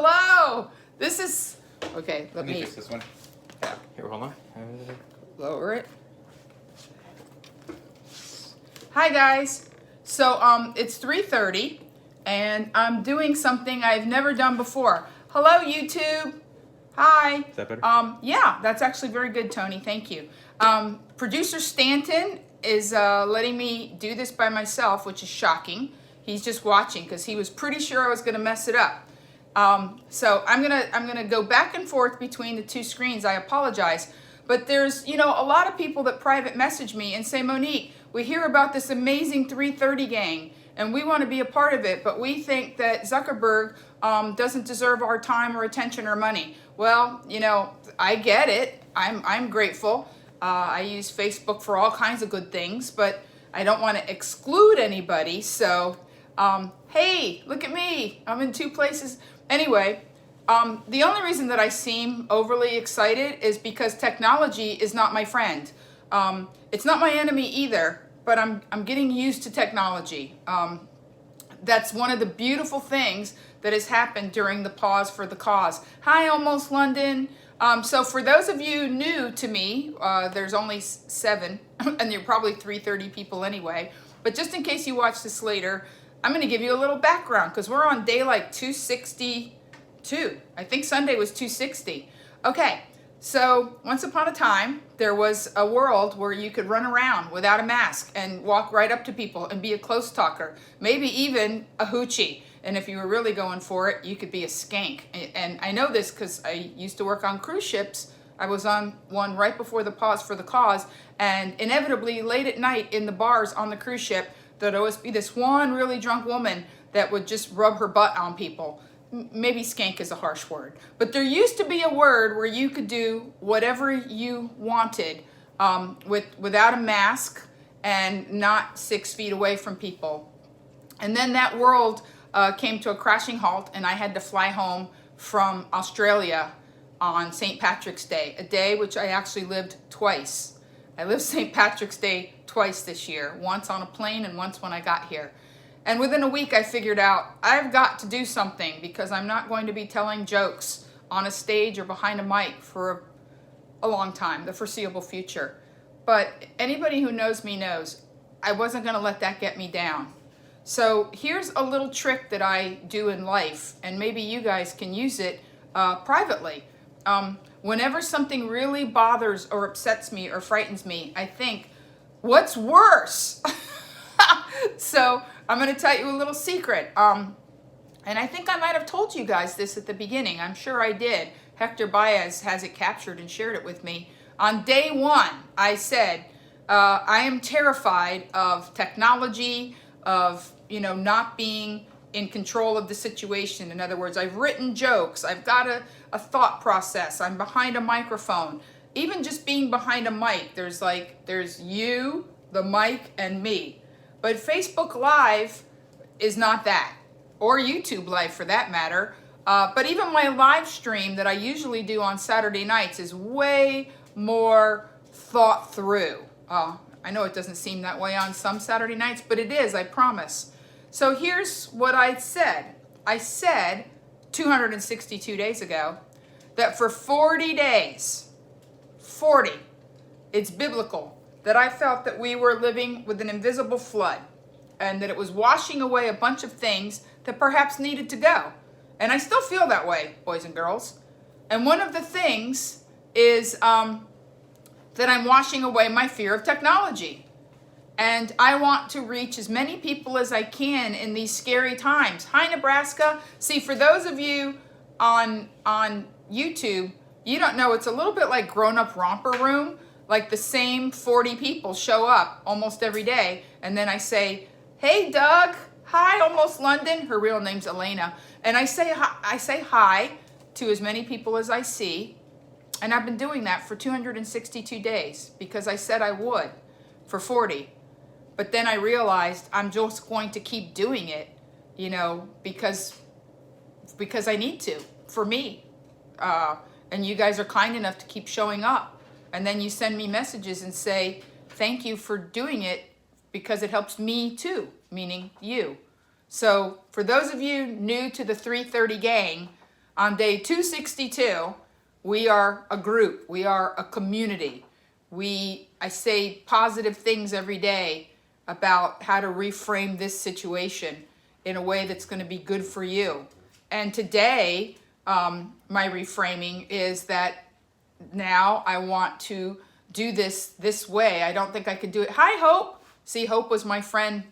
hello. This is, okay, let me fix this one. yeah, Here, hold on. lower it. Hi guys. So it's 3:30 and I'm doing something I've never done before. Hello YouTube. Hi. Is that better? Yeah, that's actually very good, Tony. Thank you. Producer Stanton is letting me do this by myself, which is shocking. He's just watching because he was pretty sure I was going to mess it up. So I'm gonna go back and forth between the two screens. I apologize, but there's a lot of people that private message me and say, Monique, we hear about this amazing 330 gang and we want to be a part of it, but we think that Zuckerberg doesn't deserve our time or attention or money. Well, I get it. I'm grateful. I use Facebook for all kinds of good things, but I don't want to exclude anybody. So, hey, look at me. I'm in two places. Anyway, the only reason that I seem overly excited is because technology is not my friend. It's not my enemy either, but I'm getting used to technology. That's one of the beautiful things that has happened during the pause for the cause. Hi, Almost London. So for those of you new to me, there's only 7, and you're probably 330 people anyway. But just in case you watch this later, I'm going to give you a little background because we're on day like 262. I think Sunday was 260. Okay, so once upon a time, there was a world where you could run around without a mask and walk right up to people and be a close talker, maybe even a hoochie. And if you were really going for it, you could be a skank. And I know this because I used to work on cruise ships. I was on one right before the pause for the cause. And inevitably, late at night in the bars on the cruise ship, there'd always be this one really drunk woman that would just rub her butt on people. Maybe skank is a harsh word. But there used to be a word where you could do whatever you wanted without a mask and not 6 feet away from people. And then that world came to a crashing halt, and I had to fly home from Australia on St. Patrick's Day, a day which I actually lived twice. I lived St. Patrick's Day twice this year, once on a plane and once when I got here. And within a week I figured out I've got to do something because I'm not going to be telling jokes on a stage or behind a mic for a long time, the foreseeable future. But anybody who knows me knows I wasn't going to let that get me down. So here's a little trick that I do in life, and maybe you guys can use it privately. Whenever something really bothers or upsets me or frightens me, I think, what's worse? So I'm going to tell you a little secret. And I think I might have told you guys this at the beginning. I'm sure I did. Hector Baez has it captured and shared it with me. On day 1, I said, I am terrified of technology, of not being in control of the situation. In other words, I've written jokes, I've got a thought process, I'm behind a microphone. Even just being behind a mic, there's you, the mic, and me. But Facebook Live is not that, or YouTube Live for that matter. But even my live stream that I usually do on Saturday nights is way more thought through. I know it doesn't seem that way on some Saturday nights, but it is, I promise. So here's what I said. I said 262 days ago that for 40 days, 40, it's biblical, that I felt that we were living with an invisible flood and that it was washing away a bunch of things that perhaps needed to go. And I still feel that way, boys and girls. And one of the things is that I'm washing away my fear of technology. And I want to reach as many people as I can in these scary times. Hi, Nebraska. See, for those of you on YouTube, you don't know, it's a little bit like Grown-Up Romper Room. Like the same 40 people show up almost every day. And then I say, hey, Doug. Hi, Almost London. Her real name's Elena. And I say hi to as many people as I see. And I've been doing that for 262 days because I said I would for 40. But then I realized I'm just going to keep doing it, because I need to, for me. And you guys are kind enough to keep showing up. And then you send me messages and say, thank you for doing it because it helps me too, meaning you. So for those of you new to the 330 gang, On day 262, we are a group. We are a community. I say positive things every day about how to reframe this situation in a way that's going to be good for you. And today, my reframing is that now I want to do this way. I don't think I could do it. Hi, Hope. See, Hope was my friend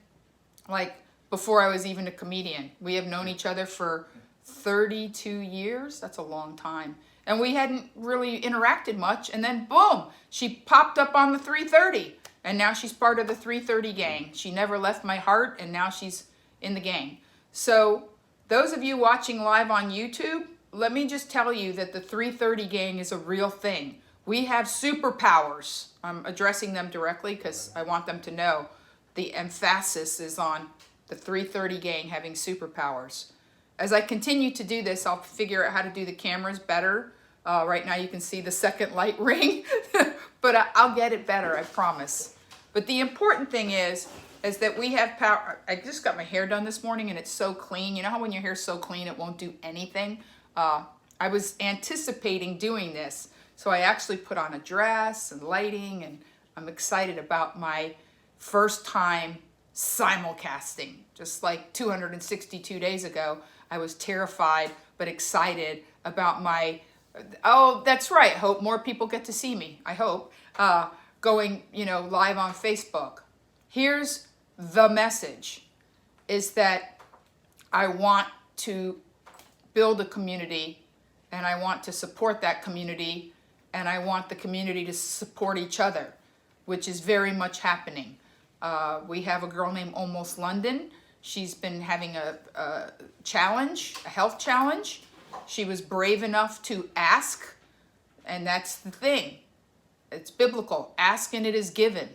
like before I was even a comedian. We have known each other for 32 years. That's a long time. And we hadn't really interacted much. And then boom, she popped up on the 330. And now she's part of the 330 gang. She never left my heart, and now she's in the gang. So those of you watching live on YouTube, let me just tell you that the 330 gang is a real thing. We have superpowers. I'm addressing them directly because I want them to know the emphasis is on the 330 gang having superpowers. As I continue to do this, I'll figure out how to do the cameras better. Right now you can see the second light ring, but I'll get it better, I promise. But the important thing is that we have power. I just got my hair done this morning and it's so clean. You know how when your hair's so clean it won't do anything? I was anticipating doing this, so I actually put on a dress and lighting, and I'm excited about my first time simulcasting. Just like 262 days ago, I was terrified but excited about my, oh, that's right, Hope, more people get to see me, I hope, going, live on Facebook. Here's the message, is that I want to build a community, and I want to support that community, and I want the community to support each other, which is very much happening. We have a girl named Almost London. She's been having a challenge, a health challenge. She was brave enough to ask, and that's the thing. It's biblical. Ask and it is given.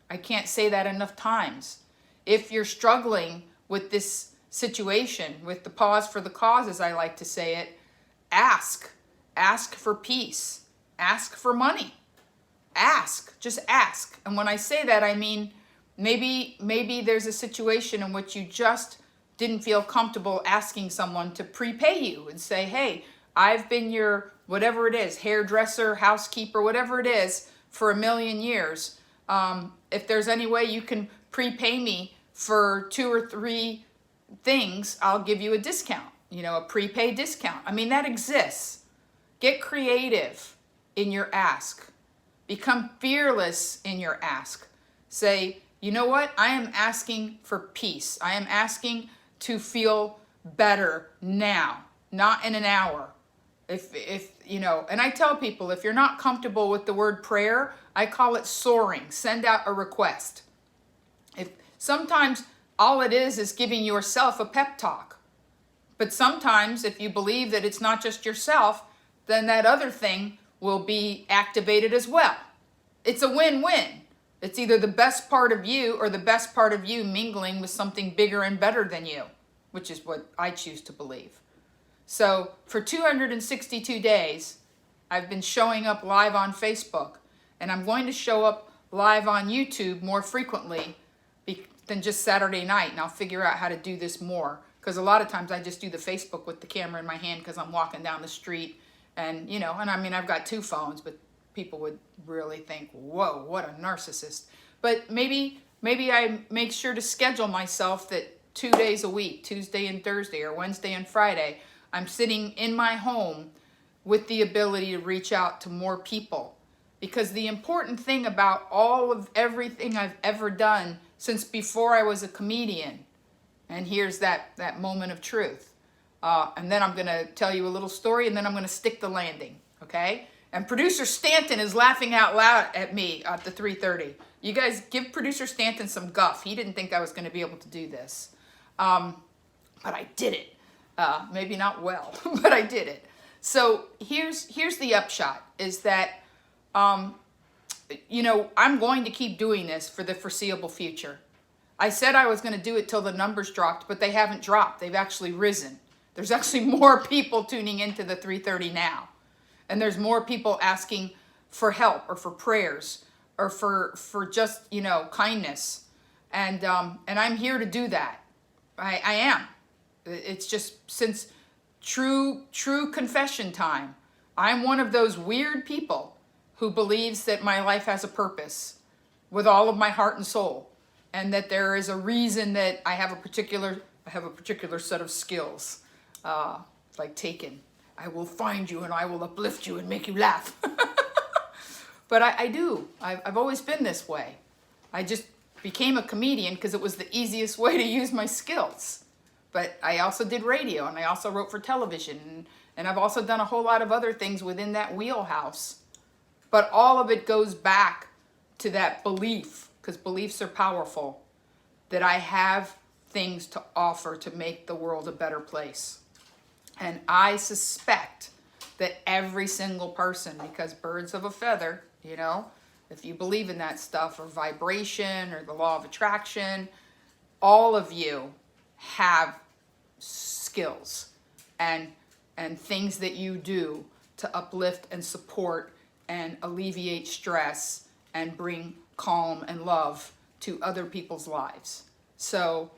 I can't say that enough times. If you're struggling with this situation, with the pause for the cause, as I like to say it, ask. Ask for peace. Ask for money. Ask. Just ask. And when I say that, I mean maybe there's a situation in which you just didn't feel comfortable asking someone to prepay you and say, hey, I've been your whatever it is, hairdresser, housekeeper, whatever it is, for 1,000,000 years. If there's any way you can prepay me for 2 or 3 things, I'll give you a discount, a prepaid discount. I mean, that exists. Get creative in your ask. Become fearless in your ask. Say, you know what? I am asking for peace. I am asking to feel better now, not in an hour. And I tell people, if you're not comfortable with the word prayer, I call it soaring. Send out a request. If sometimes all it is giving yourself a pep talk. But sometimes if you believe that it's not just yourself, then that other thing will be activated as well. It's a win-win. It's either the best part of you or the best part of you mingling with something bigger and better than you, which is what I choose to believe. So for 262 days, I've been showing up live on Facebook, and I'm going to show up live on YouTube more frequently than just Saturday night, and I'll figure out how to do this more, because a lot of times I just do the Facebook with the camera in my hand because I'm walking down the street, and and I mean, I've got 2 phones, but people would really think, whoa, what a narcissist. But maybe I make sure to schedule myself that 2 days a week, Tuesday and Thursday or Wednesday and Friday, I'm sitting in my home with the ability to reach out to more people. Because the important thing about everything I've ever done since before I was a comedian, and here's that moment of truth. And then I'm going to tell you a little story, and then I'm going to stick the landing, okay? And producer Stanton is laughing out loud at me at the 3:30. You guys give producer Stanton some guff. He didn't think I was going to be able to do this. But I did it. Maybe not well, but I did it. So here's the upshot, is that, I'm going to keep doing this for the foreseeable future. I said I was going to do it till the numbers dropped, but they haven't dropped. They've actually risen. There's actually more people tuning into the 3:30 now. And there's more people asking for help or for prayers or for just, kindness. And I'm here to do that. I am. It's just since true confession time. I'm one of those weird people who believes that my life has a purpose with all of my heart and soul, and that there is a reason that I have a particular set of skills, like Taken. I will find you and I will uplift you and make you laugh. But I do. I've always been this way. I just became a comedian because it was the easiest way to use my skills. But I also did radio, and I also wrote for television, and I've also done a whole lot of other things within that wheelhouse. But all of it goes back to that belief, because beliefs are powerful, that I have things to offer to make the world a better place. And I suspect that every single person, because birds of a feather, you know, if you believe in that stuff, or vibration, or the law of attraction, all of you have skills and things that you do to uplift and support and alleviate stress and bring calm and love to other people's lives. So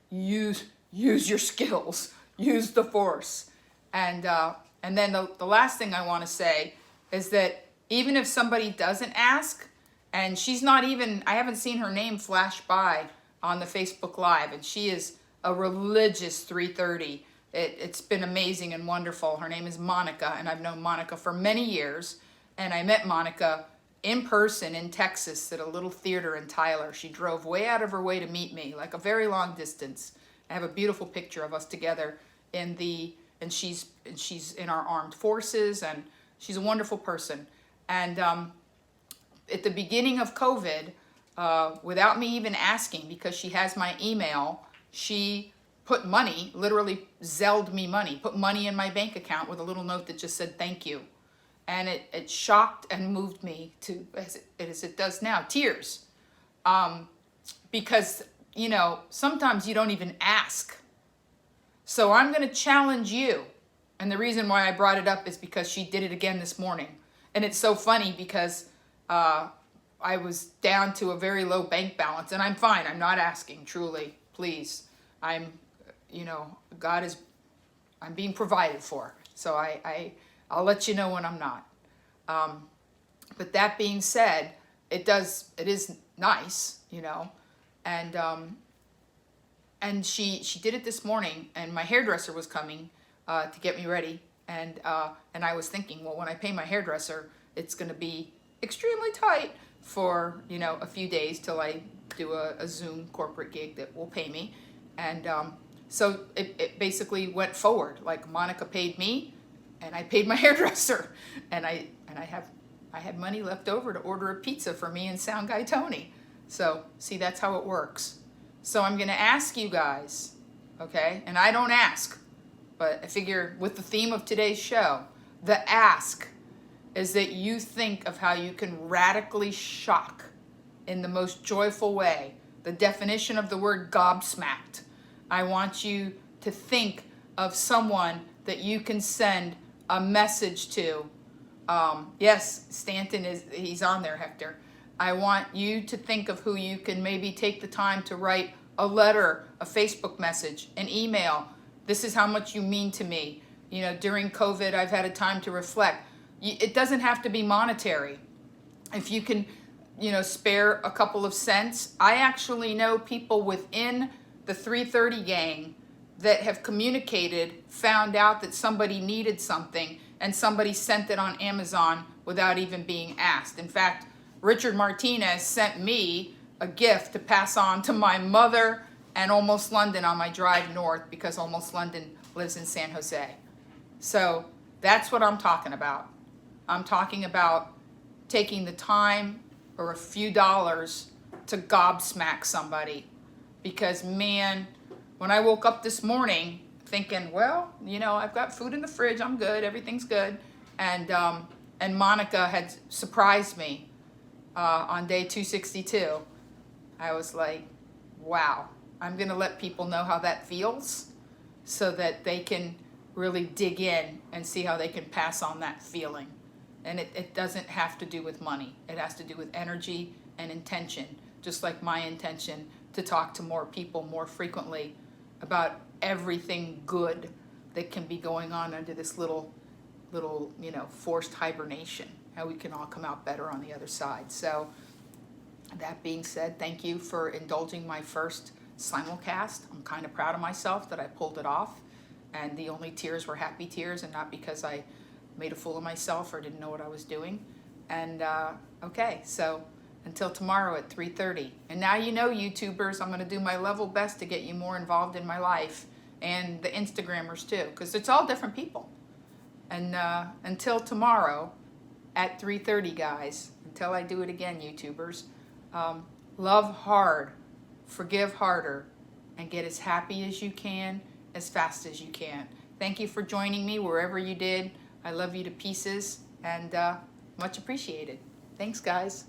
use your skills, use the force. And then the last thing I want to say is that even if somebody doesn't ask, and she's not even, I haven't seen her name flash by on the Facebook Live, and she is a religious 330. It's been amazing and wonderful. Her name is Monica, and I've known Monica for many years, and I met Monica in person in Texas at a little theater in Tyler. She drove way out of her way to meet me, like a very long distance. I have a beautiful picture of us together and she's in our armed forces, and she's a wonderful person. And at the beginning of COVID, without me even asking, because she has my email, she put money, literally Zelled me money, put money in my bank account with a little note that just said thank you. And it shocked and moved me to, as it does now, tears. Because, you know, sometimes you don't even ask. So I'm going to challenge you. And the reason why I brought it up is because she did it again this morning. And it's so funny because I was down to a very low bank balance, and I'm fine. I'm not asking, truly, please. I'm being provided for. So I'll let you know when I'm not. But that being said, it is nice, you know, and she did it this morning, and my hairdresser was coming to get me ready, and I was thinking, well, when I pay my hairdresser, it's going to be extremely tight for, you know, a few days till I do a Zoom corporate gig that will pay me, and so it basically went forward. Like, Monica paid me, and I paid my hairdresser, and I had money left over to order a pizza for me and Sound Guy Tony. So see, that's how it works. So I'm going to ask you guys, okay? And I don't ask, but I figure with the theme of today's show, the ask is that you think of how you can radically shock in the most joyful way. The definition of the word gobsmacked. I want you to think of someone that you can send a message to. Yes, Stanton he's on there, Hector. I want you to think of who you can maybe take the time to write a letter, a Facebook message, an email. This is how much you mean to me. You know, during COVID, I've had a time to reflect. It doesn't have to be monetary. If you can, you know, spare a couple of cents. I actually know people within the 330 gang that have communicated, found out that somebody needed something, and somebody sent it on Amazon without even being asked. In fact, Richard Martinez sent me a gift to pass on to my mother and Almost London on my drive north, because Almost London lives in San Jose. So that's what I'm talking about. I'm talking about taking the time or a few dollars to gobsmack somebody. Because, man, when I woke up this morning thinking, well, you know, I've got food in the fridge, I'm good, everything's good. And Monica had surprised me on day 262. I was like, wow, I'm going to let people know how that feels so that they can really dig in and see how they can pass on that feeling. And it doesn't have to do with money. It has to do with energy and intention, just like my intention to talk to more people more frequently about everything good that can be going on under this little, you know, forced hibernation, how we can all come out better on the other side. So that being said, thank you for indulging my first simulcast. I'm kind of proud of myself that I pulled it off, and the only tears were happy tears and not because I made a fool of myself or didn't know what I was doing. And okay, so until tomorrow at 3:30. And now you know, YouTubers, I'm going to do my level best to get you more involved in my life, and the Instagrammers too, because it's all different people. And until tomorrow at 3:30, guys, until I do it again, YouTubers, love hard, forgive harder, and get as happy as you can, as fast as you can. Thank you for joining me wherever you did. I love you to pieces, and much appreciated. Thanks, guys.